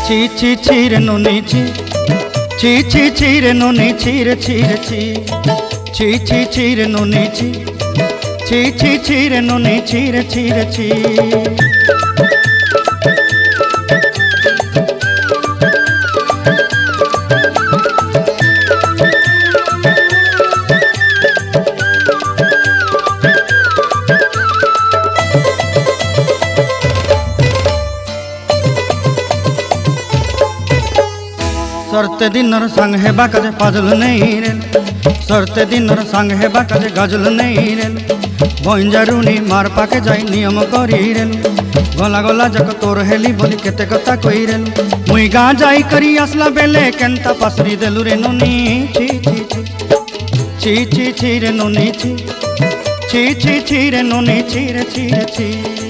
ছি ছি ছি রে নুনি ছি, ছি ছি ছি রে নুনি ছি রে ছি রে ছি, ছি ছি ছি রে নুনি ছি, ছি ছি ছি রে নুনি ছি রে ছি রে ছি। सरते दिनर संग हेबा काजे फाजल नहीं रेल, सरते दिनर संग हेबा काजे गजल नहीं रेल, बंजारुनी मार पाके जाई नियम करी रेल, गला गला जक तोर हेली बोली केते कथा कई रेल, मुई गा जाई करी आसला बेले केंता पासरी देलु रे नुनी छी छी छी, छी छी छी रे नुनी छी, छी छी छी रे नुनी छी रे छी रे छी।